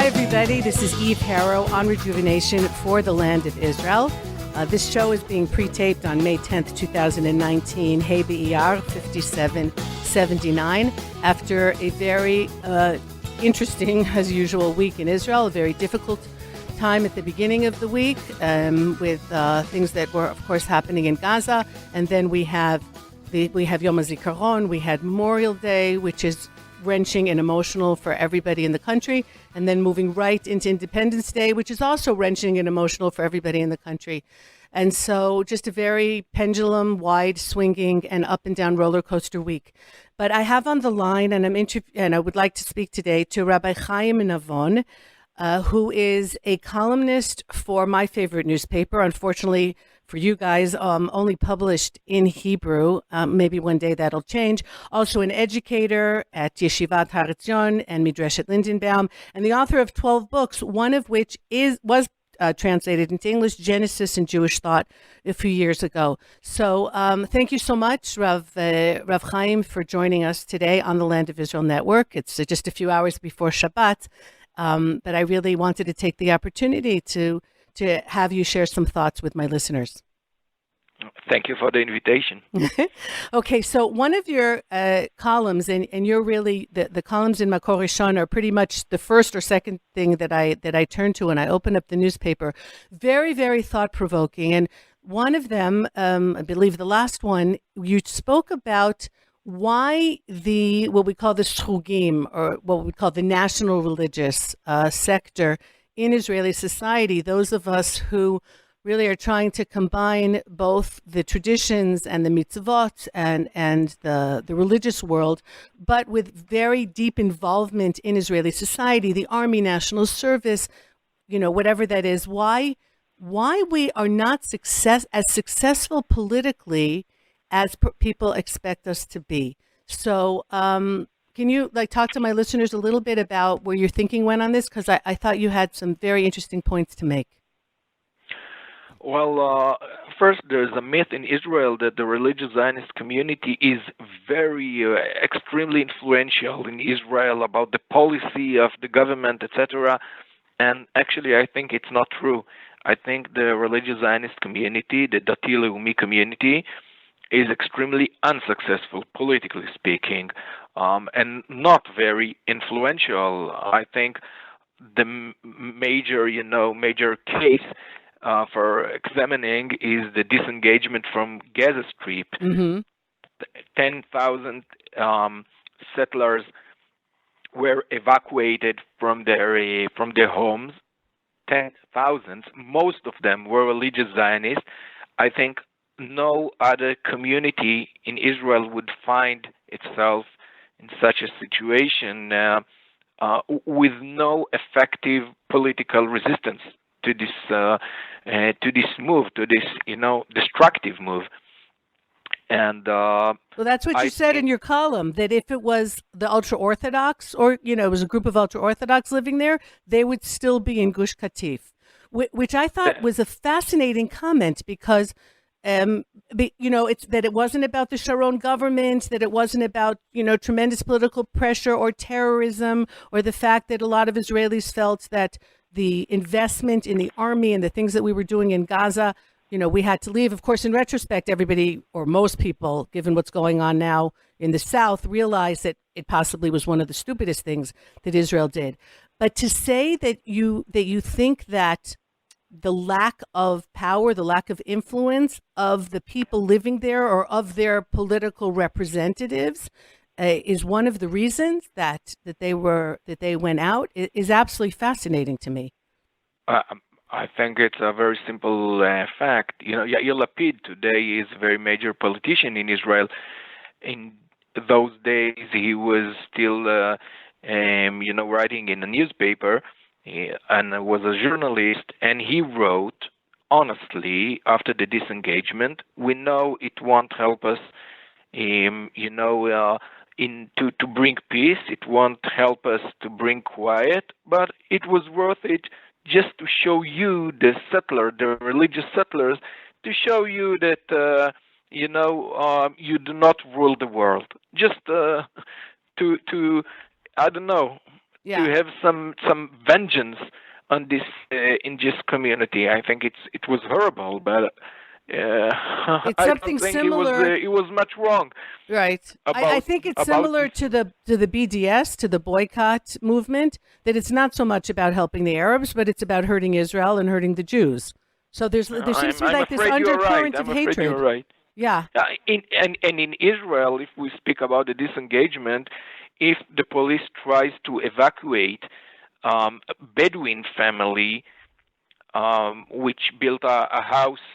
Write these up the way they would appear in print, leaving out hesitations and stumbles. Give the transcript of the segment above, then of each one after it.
Hi, everybody. This is Eve Harrow on Rejuvenation for the Land of Israel. This show is being pre-taped on May 10th, 2019, Hey BER 5779, after a very interesting, as usual, week in Israel, a very difficult time at the beginning of the week with things that were, of course, happening in Gaza. And then we have Yom HaZikaron, we had Memorial Day, which is wrenching and emotional for everybody in the country, and then moving right into Independence Day, which is also wrenching and emotional for everybody in the country. And so just a very pendulum, wide swinging and up and down roller coaster week. But I have on the line, and I would like to speak today to Rabbi Chaim Navon, who is a columnist for my favorite newspaper. Unfortunately for you guys, only published in Hebrew. Maybe one day that'll change. Also an educator at Yeshivat Har Etzion and Midreshet Lindenbaum, and the author of 12 books, one of which was translated into English, Genesis and Jewish Thought, a few years ago. So thank you so much, Rav Chaim, for joining us today on the Land of Israel Network. It's just a few hours before Shabbat, but I really wanted to take the opportunity to have you share some thoughts with my listeners. Thank you for the invitation. Okay, so one of your columns, and you're really, the columns in Makor Rishon are pretty much the first or second thing that I turn to when I open up the newspaper. Very, very thought-provoking. And one of them, I believe the last one, you spoke about why what we call the shchugim, or what we call the national religious sector in Israeli society, those of us who really are trying to combine both the traditions and the mitzvot and the religious world, but with very deep involvement in Israeli society, the army, national service, whatever that is, why we are not as successful politically as people expect us to be. So can you talk to my listeners a little bit about where your thinking went on this? Because I thought you had some very interesting points to make. Well, first, there's a myth in Israel that the religious Zionist community is very extremely influential in Israel about the policy of the government, etc. And actually, I think it's not true. I think the religious Zionist community, the Dati Leumi community, is extremely unsuccessful, politically speaking, and not very influential. I think the major case for examining is the disengagement from Gaza Strip. Mm-hmm. 10,000 settlers were evacuated from their homes. 10,000, most of them were religious Zionists. I think no other community in Israel would find itself in such a situation with no effective political resistance to this move, to this destructive move. And well, that's what you said in your column, that if it was the ultra-Orthodox, or it was a group of ultra-Orthodox living there, they would still be in Gush Katif, which I thought was a fascinating comment, because it's that it wasn't about the Sharon government, that it wasn't about tremendous political pressure or terrorism, or the fact that a lot of Israelis felt that the investment in the army and the things that we were doing in Gaza, we had to leave. Of course, in retrospect, everybody, or most people, given what's going on now in the South, realize that it possibly was one of the stupidest things that Israel did. But to say that you think that the lack of power, the lack of influence of the people living there or of their political representatives is one of the reasons that they went out, is absolutely fascinating to me. I think it's a very simple fact. Yair Lapid today is a very major politician in Israel. In those days, he was still, writing in a newspaper, and was a journalist, and he wrote honestly after the disengagement, we know it won't help us to bring peace, it won't help us to bring quiet, but it was worth it just to show you, the religious settlers, to show you that you do not rule the world. Just to I don't know, Yeah. to have some vengeance on this in this community. I think it was horrible, but It's I something don't think similar. it was much wrong Right. I about think it's about similar this. to the BDS, to the boycott movement, that it's not so much about helping the Arabs, but it's about hurting Israel and hurting the Jews. So there seems to be I'm like this afraid you're right. undercurrent of I'm afraid you're hatred. right. Yeah. And in Israel, if we speak about the disengagement, if the police tries to evacuate a Bedouin family which built a house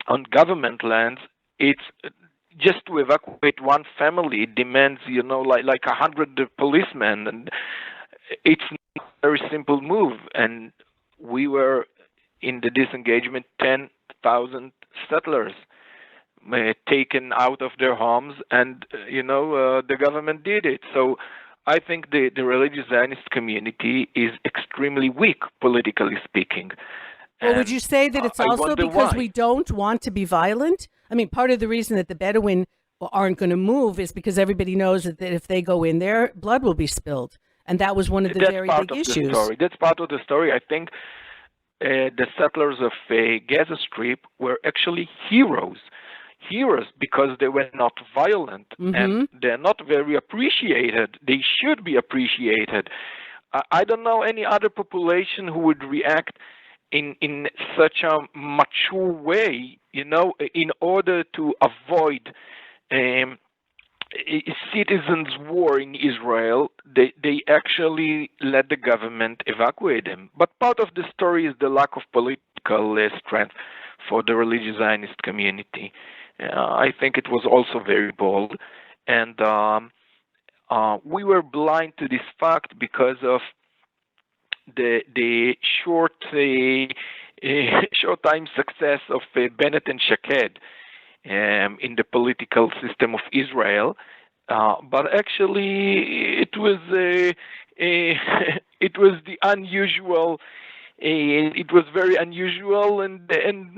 on government lands, it's just to evacuate one family. It demands, like 100 policemen, and it's not a very simple move. And we were in the disengagement 10,000 settlers taken out of their homes, and the government did it. So I think the religious Zionist community is extremely weak, politically speaking. Well, would you say that it's also because why. we don't want to be violent? I mean, part of the reason that the Bedouin aren't going to move is because everybody knows that if they go in there, blood will be spilled. And that was one of the very big issues. That's part of the story. I think the settlers of Gaza Strip were actually heroes because they were not violent, and they're not very appreciated. They should be appreciated. I don't know any other population who would react in such a mature way, in order to avoid citizens' war in Israel. They actually let the government evacuate them. But part of the story is the lack of political strength for the religious Zionist community. I think it was also very bold, and we were blind to this fact because of the short time success of Bennett and Shaked in the political system of Israel. But actually, it was it was the unusual. It was very unusual, and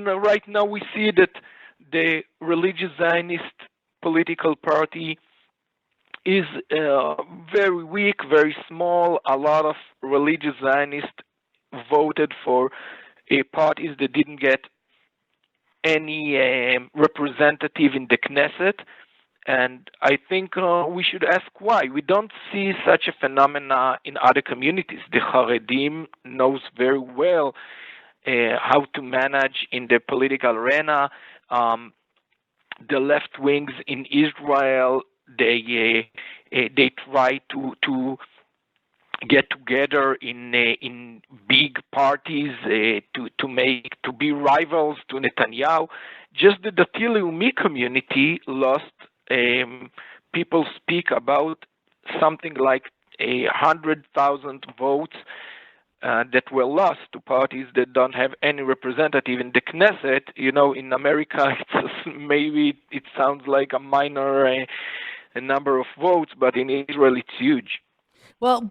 right now we see that the religious Zionist political party is very weak, very small. A lot of religious Zionists voted for parties that didn't get any representative in the Knesset, and I think we should ask why. We don't see such a phenomena in other communities. The Haredim knows very well how to manage in the political arena. The left wings in Israel, they try to get together in big parties to be rivals to Netanyahu. Just the Dati Leumi community lost. People speak about something like 100,000 votes that were lost to parties that don't have any representative in the Knesset. In America, maybe it sounds like a minor a number of votes, but in Israel, it's huge. Well,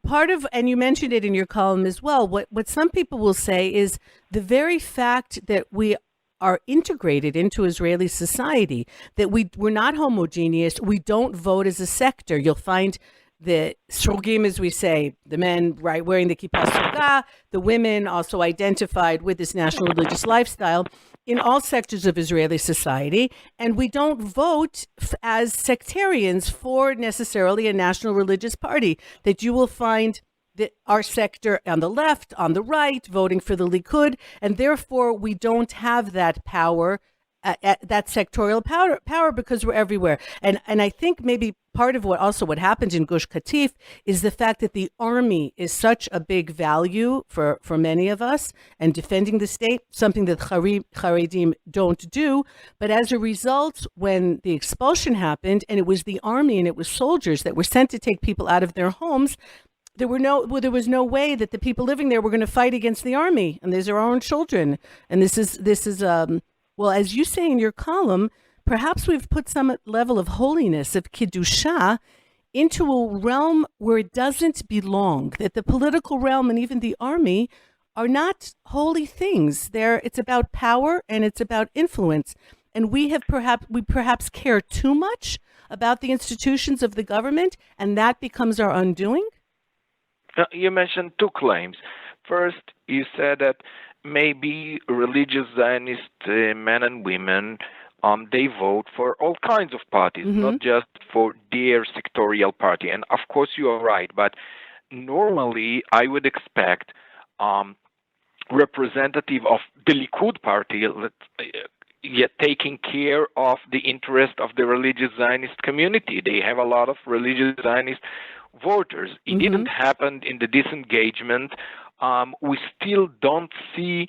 and you mentioned it in your column as well, what some people will say is the very fact that we are integrated into Israeli society, that we're not homogeneous, we don't vote as a sector. You'll find the srogim, as we say, the men wearing the kippah sruga, the women also identified with this national religious lifestyle in all sectors of Israeli society, and we don't vote as sectarians for necessarily a national religious party, that you will find that our sector on the left, on the right, voting for the Likud, and therefore we don't have that power, that sectorial power because we're everywhere. And I think maybe part of what happened in Gush Katif is the fact that the army is such a big value for many of us, and defending the state, something that Haredim don't do. But as a result, when the expulsion happened, and it was the army and it was soldiers that were sent to take people out of their homes, there was no way that the people living there were going to fight against the army, and these are our own children. And this is well, as you say in your column, perhaps we've put some level of holiness, of Kiddusha, into a realm where it doesn't belong, that the political realm and even the army are not holy things. It's about power and it's about influence. And we perhaps care too much about the institutions of the government, and that becomes our undoing? You mentioned two claims. First, you said that maybe religious Zionist men and women they vote for all kinds of parties, Mm-hmm. not just for their sectorial party. And of course, you are right. But normally, I would expect representative of the Likud party yet taking care of the interest of the religious Zionist community. They have a lot of religious Zionist voters. It Mm-hmm. didn't happen in the disengagement. We still don't see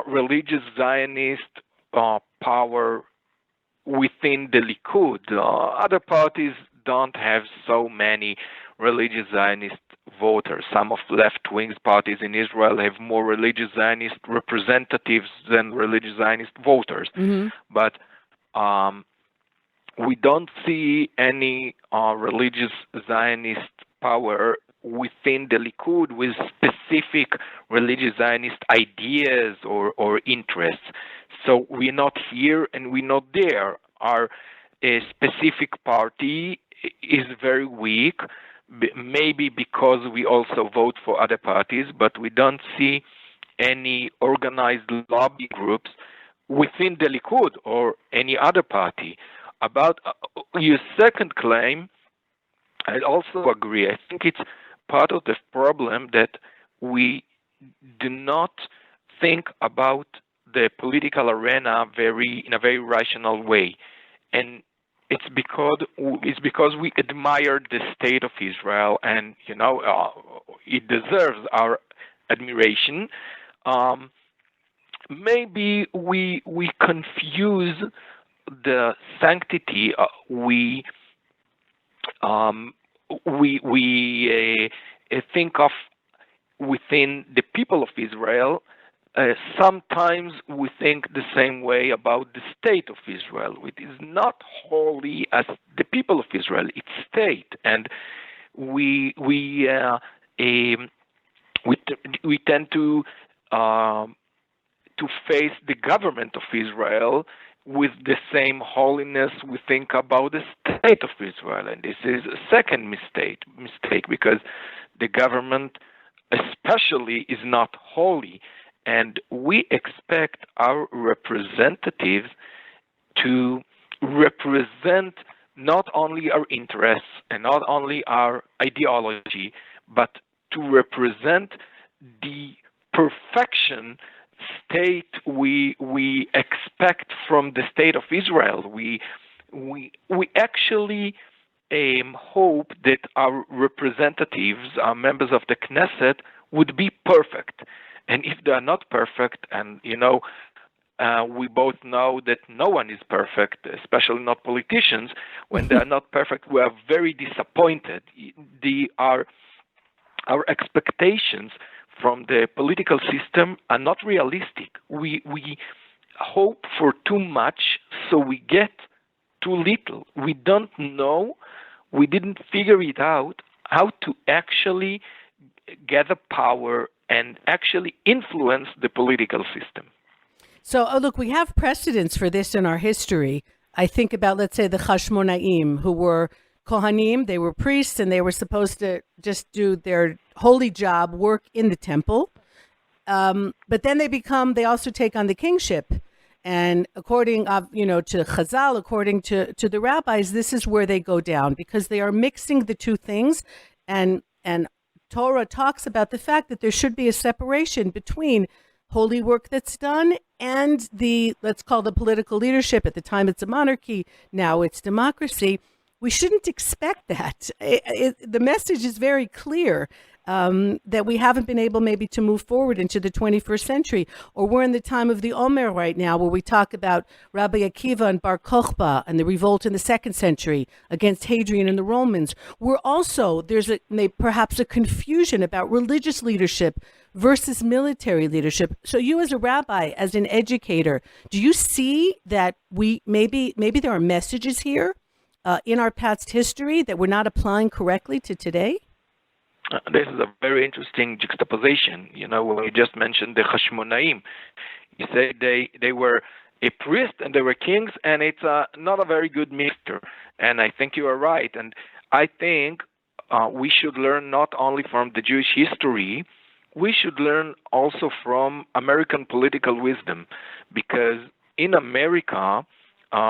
religious Zionist power within the Likud. Other parties don't have so many religious Zionist voters. Some of left-wing parties in Israel have more religious Zionist representatives than religious Zionist voters. Mm-hmm. But we don't see any religious Zionist power within the Likud with specific religious Zionist ideas or interests. So we're not here and we're not there. Our specific party is very weak, maybe because we also vote for other parties, but we don't see any organized lobby groups within the Likud or any other party. About your second claim, I also agree. I think it's part of the problem that we do not think about the political arena in a very rational way, and it's because we admire the state of Israel, and it deserves our admiration. Maybe we confuse the sanctity we think of within the people of Israel. Sometimes we think the same way about the state of Israel. It is not holy as the people of Israel; it's state, and we tend to face the government of Israel with the same holiness we think about the state of Israel, and this is a second mistake because the government especially is not holy, and we expect our representatives to represent not only our interests and not only our ideology, but to represent the perfection state we expect from the state of Israel. We actually hope that our representatives, our members of the Knesset, would be perfect. And if they are not perfect, and we both know that no one is perfect, especially not politicians, when they are not perfect, we are very disappointed. Our expectations from the political system are not realistic. We hope for too much, so we get too little. We don't know, we didn't figure it out how to actually gather power and actually influence the political system. So, look, we have precedents for this in our history. I think about, let's say, the Hashmonaim, who were Kohanim, they were priests, and they were supposed to just do their holy job, work in the temple. But then they also take on the kingship. And according, to Chazal, according to the rabbis, this is where they go down, because they are mixing the two things. And Torah talks about the fact that there should be a separation between holy work that's done and let's call the political leadership. At the time it's a monarchy, now it's democracy. We shouldn't expect that. The message is very clear that we haven't been able maybe to move forward into the 21st century, or we're in the time of the Omer right now, where we talk about Rabbi Akiva and Bar Kokhba and the revolt in the 2nd century against Hadrian and the Romans. There's perhaps a confusion about religious leadership versus military leadership. So you as a rabbi, as an educator, do you see that maybe there are messages here in our past history that we're not applying correctly to today? This is a very interesting juxtaposition. When you just mentioned the Hashmonaim, you say they were a priest and they were kings, and it's not a very good mixture. And I think you are right. And I think we should learn not only from the Jewish history, we should learn also from American political wisdom, because in America,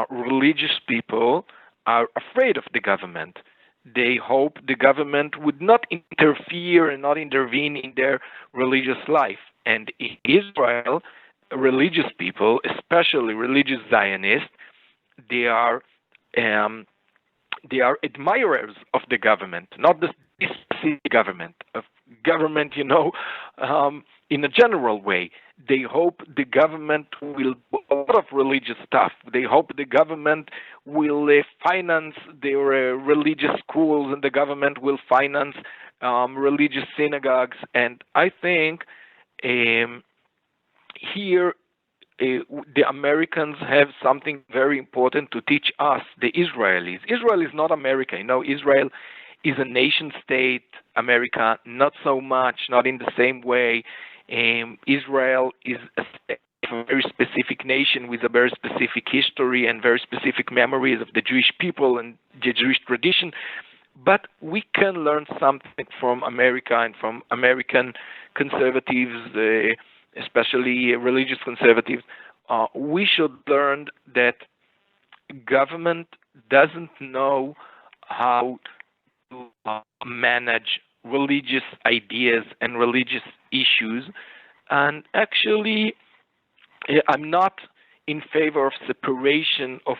religious people are afraid of the government. They hope the government would not interfere and not intervene in their religious life. And in Israel, religious people, especially religious Zionists, they are admirers of the government, not the specific government, of government, in a general way. They hope the government will do a lot of religious stuff. They hope the government will finance their religious schools, and the government will finance religious synagogues. And I think here the Americans have something very important to teach us, the Israelis. Israel is not America. Israel is a nation state. America, not so much, not in the same way. Israel is a very specific nation with a very specific history and very specific memories of the Jewish people and the Jewish tradition. But we can learn something from America and from American conservatives, especially religious conservatives. We should learn that government doesn't know how to manage religious ideas and religious issues. And actually, I'm not in favor of separation of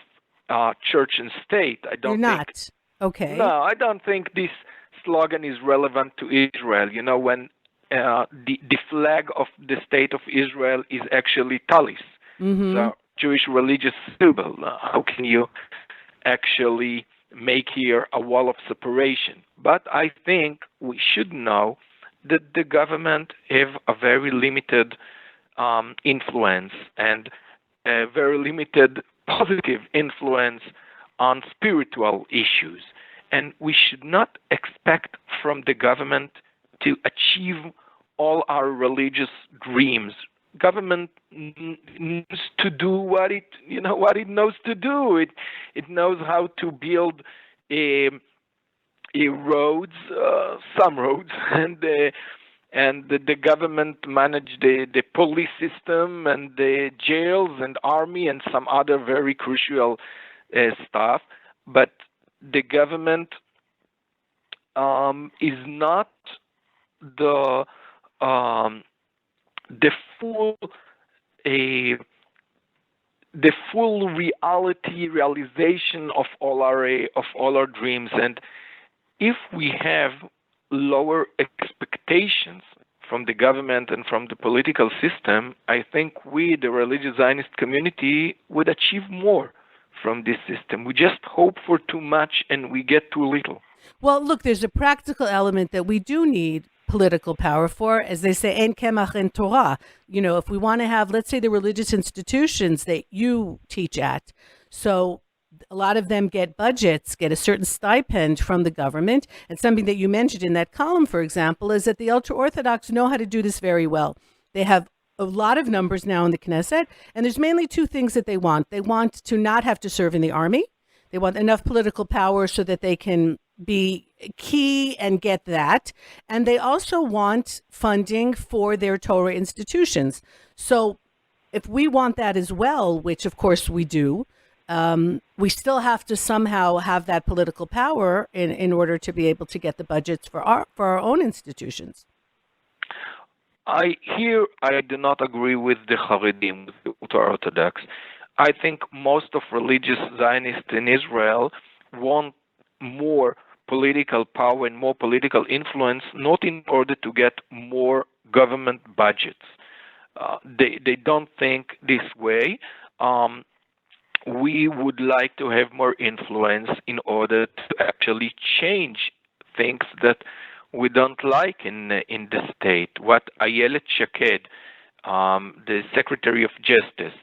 church and state. You're not. Okay. No, I don't think this slogan is relevant to Israel. When the flag of the state of Israel is actually talis, the Jewish religious symbol. How can you actually make here a wall of separation? But I think we should know that the government have a very limited influence and a very limited positive influence on spiritual issues. And we should not expect from the government to achieve all our religious dreams. Government needs to do what it knows to do. It knows how to build roads, some roads, and the government manage the police system and the jails and army and some other very crucial stuff. But the government is not the full realization of all our dreams. And if we have lower expectations from the government and from the political system, I think we, the religious Zionist community, would achieve more from this system. We just hope for too much and we get too little. Well, look, there's a practical element that we do need political power for, as they say, en kemach en Torah. If we want to have, let's say, the religious institutions that you teach at, so a lot of them get budgets, get a certain stipend from the government. And something that you mentioned in that column, for example, is that the ultra-Orthodox know how to do this very well. They have a lot of numbers now in the Knesset, and there's mainly two things that they want. They want to not have to serve in the army. They want enough political power so that they can be key and get that. And they also want funding for their Torah institutions. So if we want that as well, which of course we do, we still have to somehow have that political power in order to be able to get the budgets for our own institutions. I do not agree with the Haredim, with the ultra-Orthodox. I think most of religious Zionists in Israel want more political power and more political influence, not in order to get more government budgets. They don't think this way. We would like to have more influence in order to actually change things that we don't like in the state. What Ayelet Shaked, the Secretary of Justice,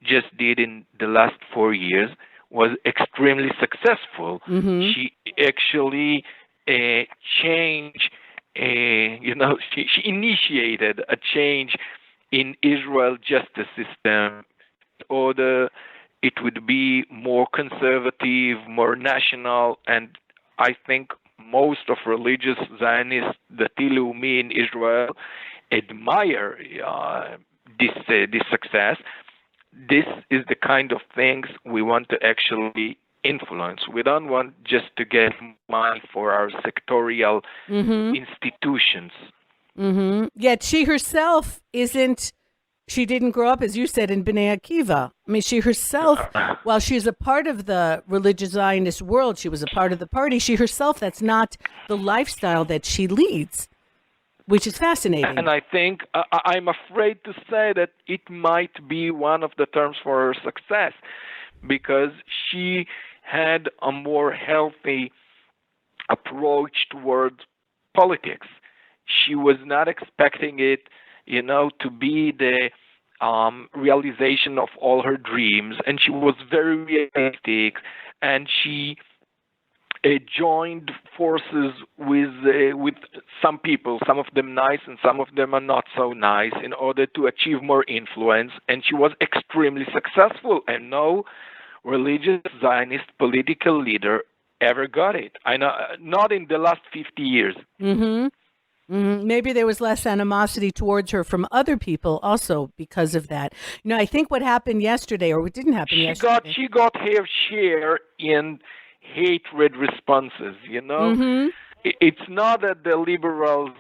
just did in the last 4 years was extremely successful. Mm-hmm. She actually changed, she initiated a change in Israel justice system in order it would be more conservative, more national, and I think most of religious Zionists, Dati Leumi in Israel, admire this success. This is the kind of things we want to actually influence. We don't want just to get money for our sectorial institutions. Yet she herself she didn't grow up, as you said, in Bnei Akiva. I mean, she herself, while she's a part of the religious Zionist world, she was a part of the party, she herself, that's not the lifestyle that she leads, which is fascinating. And I think, I'm afraid to say that it might be one of the terms for her success, because she had a more healthy approach towards politics. She was not expecting it, to be the realization of all her dreams, and she was very realistic, and she joined forces with some people, some of them nice and some of them are not so nice, in order to achieve more influence, and she was extremely successful, and no religious Zionist political leader ever got it. I know, not in the last 50 years. Maybe there was less animosity towards her from other people also because of that. I think what happened yesterday, or what didn't happen yesterday. She got her share in hatred responses, It's not that the liberals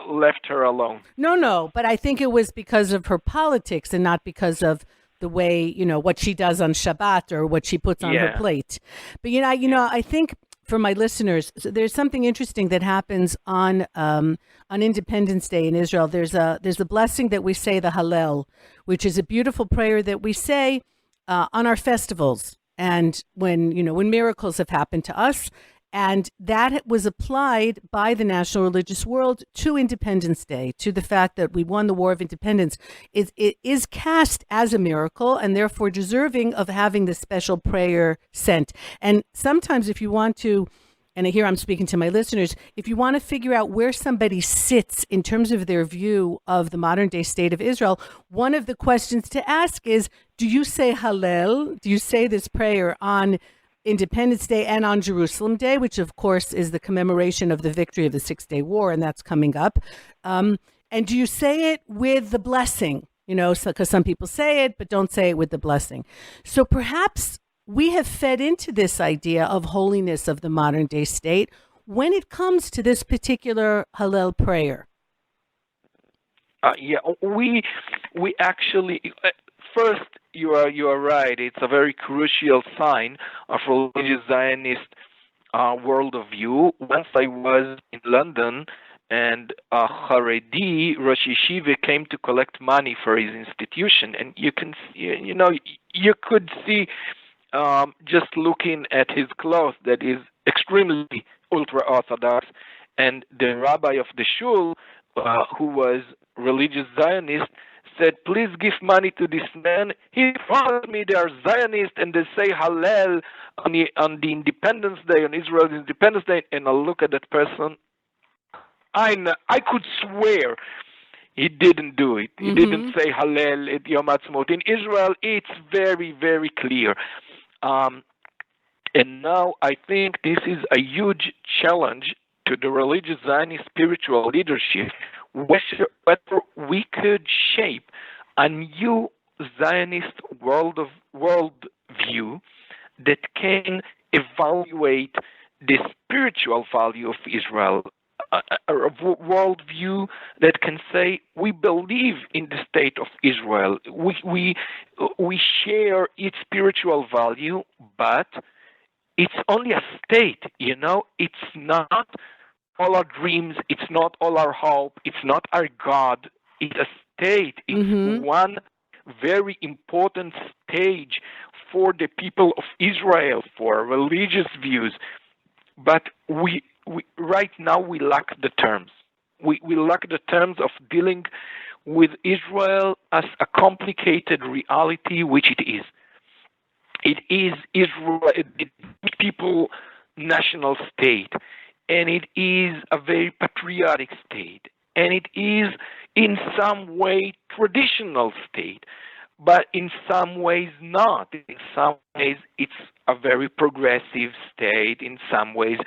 left her alone. No, but I think it was because of her politics and not because of the way, what she does on Shabbat or what she puts on her plate. But, I think for my listeners, so there's something interesting that happens on Independence Day in Israel. There's a blessing that we say, the Hallel, which is a beautiful prayer that we say on our festivals and when miracles have happened to us. And that was applied by the national religious world to Independence Day, to the fact that we won the War of Independence. It is cast as a miracle and therefore deserving of having this special prayer sent. And sometimes if you want to, and here I'm speaking to my listeners, if you want to figure out where somebody sits in terms of their view of the modern day state of Israel, one of the questions to ask is, do you say Hallel? Do you say this prayer on Independence Day and on Jerusalem Day, which of course is the commemoration of the victory of the 6-Day War, and that's coming up. And do you say it with the blessing? Because some people say it, but don't say it with the blessing. So perhaps we have fed into this idea of holiness of the modern day state when it comes to this particular Hallel prayer. We actually first. You are right. It's a very crucial sign of religious Zionist world of view. Once I was in London, and a Haredi Rosh Yeshiva came to collect money for his institution, and you could see just looking at his clothes that is extremely ultra-Orthodox, and the rabbi of the shul, who was religious Zionist, said, please give money to this man. He told me they are Zionists and they say Hallel on the Independence Day, on Israel's Independence Day, and I look at that person. I could swear he didn't do it. He didn't say Hallel at Yom Ha'atzmaut. In Israel, it's very, very clear. And now I think this is a huge challenge to the religious Zionist spiritual leadership, whether we could shape a new Zionist world view that can evaluate the spiritual value of Israel, a world view that can say we believe in the state of Israel, we share its spiritual value, but it's only a state, it's not all our dreams, it's not all our hope, it's not our God, it's a state, it's one very important stage for the people of Israel, for religious views, but we right now we lack the terms. We lack the terms of dealing with Israel as a complicated reality, which it is. It is Israel, the people national state, and it is a very patriotic state, and it is in some way traditional state, but in some ways not. In some ways it's a very progressive state. In some ways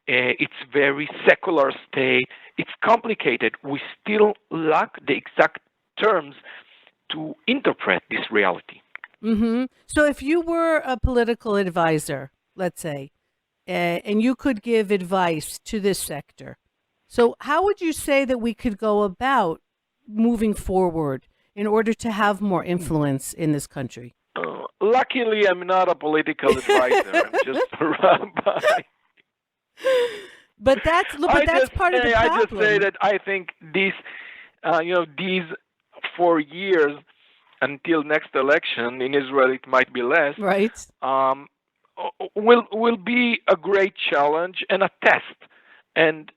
It's very secular state. It's complicated. We still lack the exact terms to interpret this reality. Mm-hmm. So if you were a political advisor, let's say, and you could give advice to this sector, so how would you say that we could go about moving forward in order to have more influence in this country? Luckily, I'm not a political advisor. I'm just a rabbi. But that's part of the problem. I just say that I think these 4 years until next election in Israel, it might be less. Right. Will be a great challenge and a test, and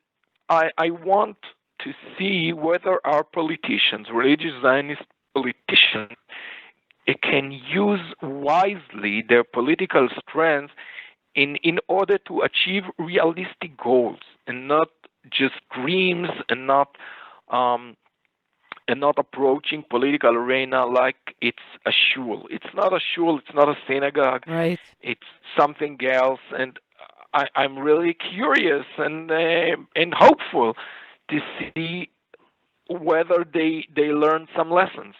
I want to see whether our politicians, religious Zionist politicians, can use wisely their political strength in order to achieve realistic goals and not just dreams and not approaching political arena like it's a shul. It's not a shul. It's not a synagogue. Right. It's something else, and I'm really curious and hopeful to see whether they learn some lessons.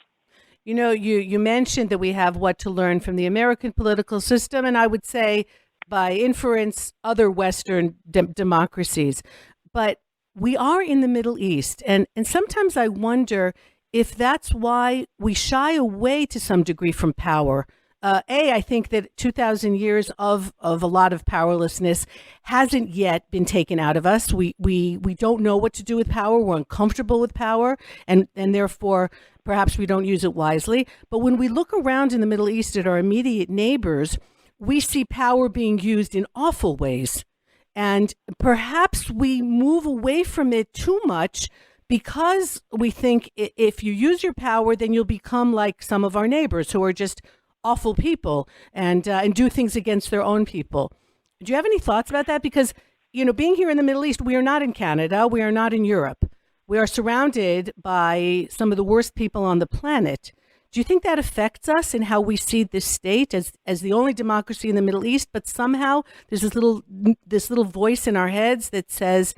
You know, you mentioned that we have what to learn from the American political system, and I would say, by inference, other Western democracies. But we are in the Middle East, and sometimes I wonder if that's why we shy away to some degree from power. I think that 2,000 years of a lot of powerlessness hasn't yet been taken out of us. We don't know what to do with power. We're uncomfortable with power, and therefore perhaps we don't use it wisely. But when we look around in the Middle East at our immediate neighbors, we see power being used in awful ways. And perhaps we move away from it too much because we think if you use your power, then you'll become like some of our neighbors who are just awful people and do things against their own people. Do you have any thoughts about that? Because, being here in the Middle East, we are not in Canada. We are not in Europe. We are surrounded by some of the worst people on the planet. Do you think that affects us in how we see this state as the only democracy in the Middle East, but somehow there's this little voice in our heads that says,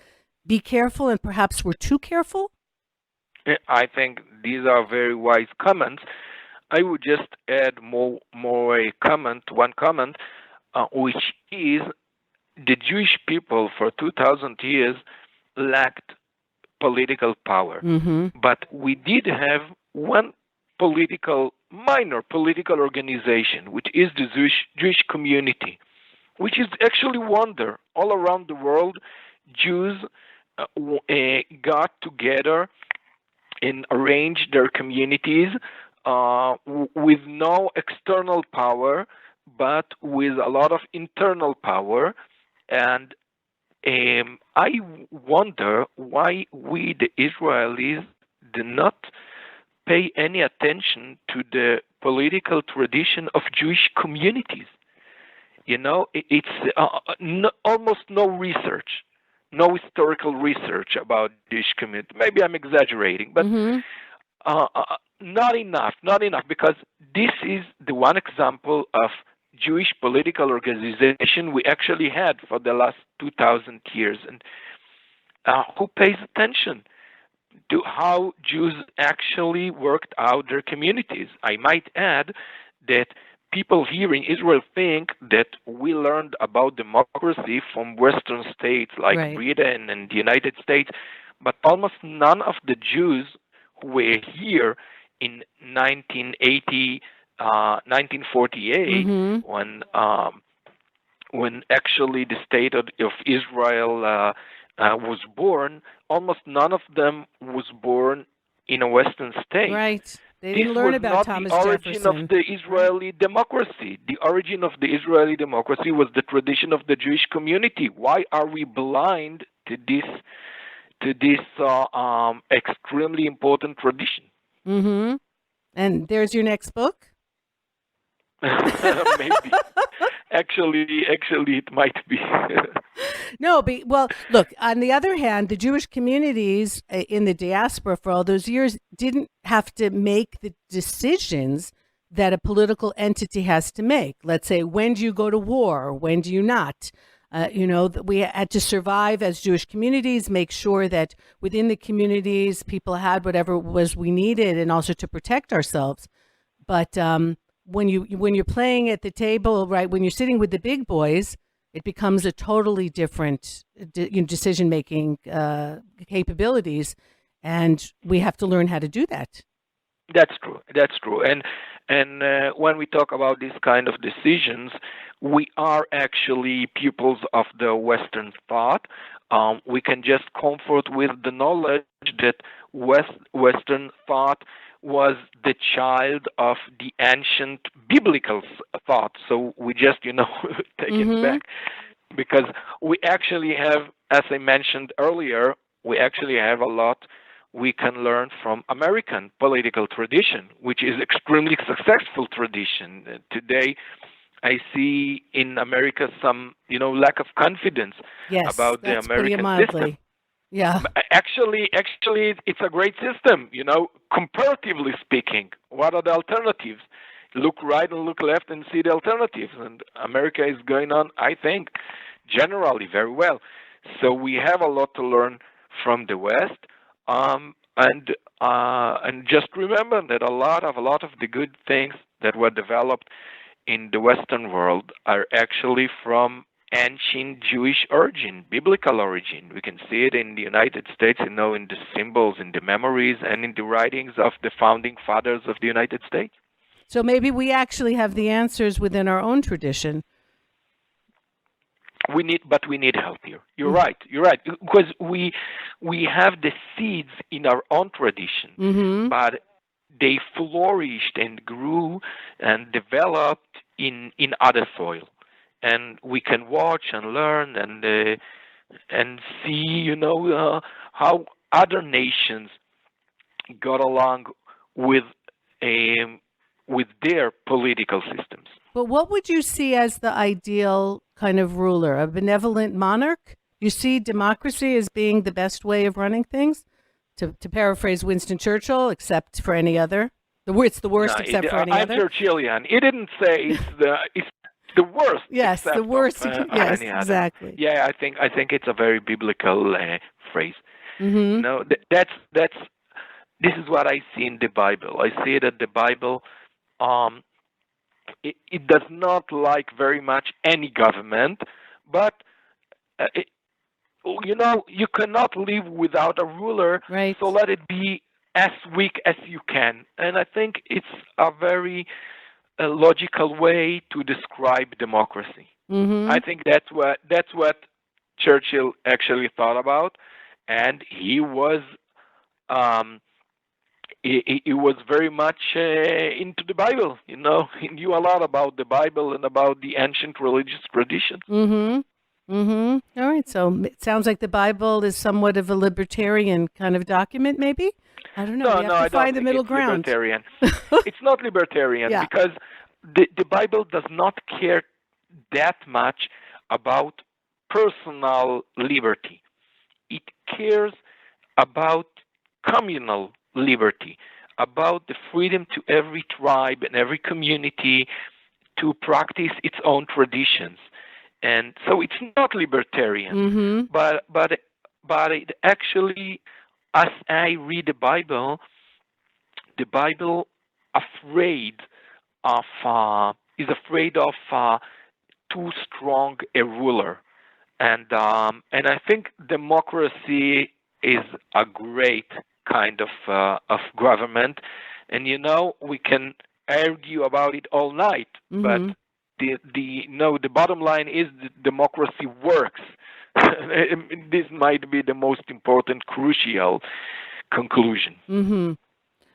be careful, and perhaps we're too careful? I think these are very wise comments. I would just add one comment, which is the Jewish people for 2,000 years lacked political power. Mm-hmm. But we did have one minor political organization, which is the Jewish community, which is actually wonder. All around the world, Jews got together and arranged their communities with no external power, but with a lot of internal power. And I wonder why we, the Israelis, do not pay any attention to the political tradition of Jewish communities. It's almost no research, no historical research about Jewish community. Maybe I'm exaggerating, but not enough, because this is the one example of Jewish political organization we actually had for the last 2,000 years. And who pays attention to how Jews actually worked out their communities? I might add that people here in Israel think that we learned about democracy from Western states like Britain and the United States, but almost none of the Jews who were here in 1948, when actually the state of Israel was born, almost none of them was born in a Western state. Right. They didn't learn about Thomas Jefferson. This was not the origin of the Israeli democracy. The origin of the Israeli democracy was the tradition of the Jewish community. Why are we blind to this extremely important tradition? Mm-hmm. And there's your next book? Maybe. Actually, it might be. No, well, look, on the other hand, the Jewish communities in the diaspora for all those years didn't have to make the decisions that a political entity has to make. Let's say, when do you go to war? When do you not? That we had to survive as Jewish communities, make sure that within the communities people had whatever was we needed, and also to protect ourselves. But when you're playing at the table, right, when you're sitting with the big boys, it becomes a totally different decision-making capabilities, and we have to learn how to do that. That's true. And when we talk about these kind of decisions, we are actually pupils of the Western thought. We can just comfort with the knowledge that Western thought was the child of the ancient biblical thought. So we just, take it back. Because we actually have, as I mentioned earlier, we actually have a lot we can learn from American political tradition, which is extremely successful tradition. Today, I see in America some, lack of confidence about the American system. Yeah. Actually, it's a great system, comparatively speaking. What are the alternatives? Look right and look left and see the alternatives. And America is going on, I think, generally very well. So we have a lot to learn from the West. And just remember that a lot of the good things that were developed in the Western world are actually from ancient Jewish origin, biblical origin. We can see it in the United States, in the symbols, in the memories, and in the writings of the founding fathers of the United States. So maybe we actually have the answers within our own tradition. We need help here. You're right. Because we have the seeds in our own tradition, but they flourished and grew and developed in other soil, and we can watch and learn and see, how other nations got along with their political systems. But what would you see as the ideal kind of ruler? A benevolent monarch? You see democracy as being the best way of running things? To paraphrase Winston Churchill, except for any other? It's the worst except for any other? I'm Churchillian. He didn't say it's the worst. Yes, the worst. Yes, exactly. Yeah, I think it's a very biblical phrase. This is what I see in the Bible. I see that the Bible it does not like very much any government, but you cannot live without a ruler. Right. So let it be as weak as you can. And I think it's a very logical way to describe democracy. I think that's what Churchill actually thought about, and he was he was very much into the Bible. He knew a lot about the Bible and about the ancient religious traditions. All right. So it sounds like the Bible is somewhat of a libertarian kind of document, maybe? I don't know. No, I don't find the middle ground. Libertarian. It's not libertarian because the Bible does not care that much about personal liberty. It cares about communal liberty, about the freedom to every tribe and every community to practice its own traditions. And so it's not libertarian, but it actually, as I read the Bible is afraid of too strong a ruler, and I think democracy is a great kind of government, and we can argue about it all night, but the bottom line is that democracy works. This might be the most important, crucial conclusion.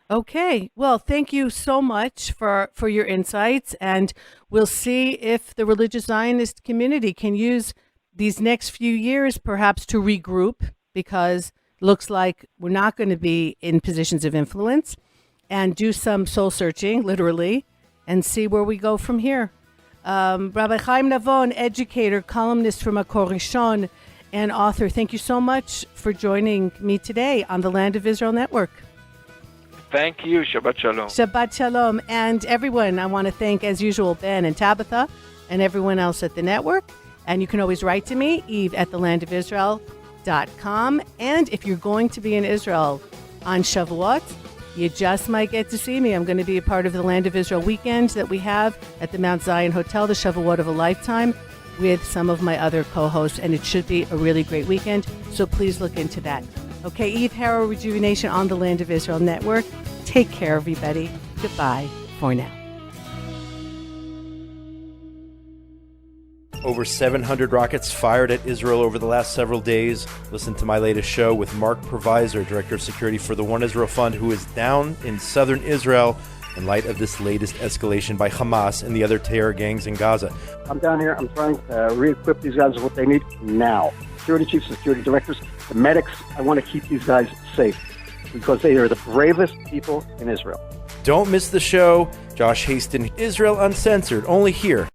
Okay. Well, thank you so much for your insights, and we'll see if the religious Zionist community can use these next few years perhaps to regroup, because it looks like we're not going to be in positions of influence, and do some soul searching, literally, and see where we go from here. Rabbi Chaim Navon, educator, columnist for Makor Rishon, and author, thank you so much for joining me today on the Land of Israel Network. Thank you. Shabbat Shalom. Shabbat Shalom. And everyone, I want to thank, as usual, Ben and Tabitha and everyone else at the network. And you can always write to me, eve@thelandofisrael.com. And if you're going to be in Israel on Shavuot, you just might get to see me. I'm going to be a part of the Land of Israel weekend that we have at the Mount Zion Hotel, the Shavuot of a lifetime, with some of my other co-hosts, and it should be a really great weekend, so please look into that. Okay, Eve Harrow, Rejuvenation on the Land of Israel Network. Take care, everybody. Goodbye for now. Over 700 rockets fired at Israel over the last several days. Listen to my latest show with Mark Provisor, Director of Security for the One Israel Fund, who is down in southern Israel in light of this latest escalation by Hamas and the other terror gangs in Gaza. I'm down here. I'm trying to re-equip these guys with what they need now. Security chiefs, security directors, the medics. I want to keep these guys safe because they are the bravest people in Israel. Don't miss the show. Josh Haston, Israel Uncensored, only here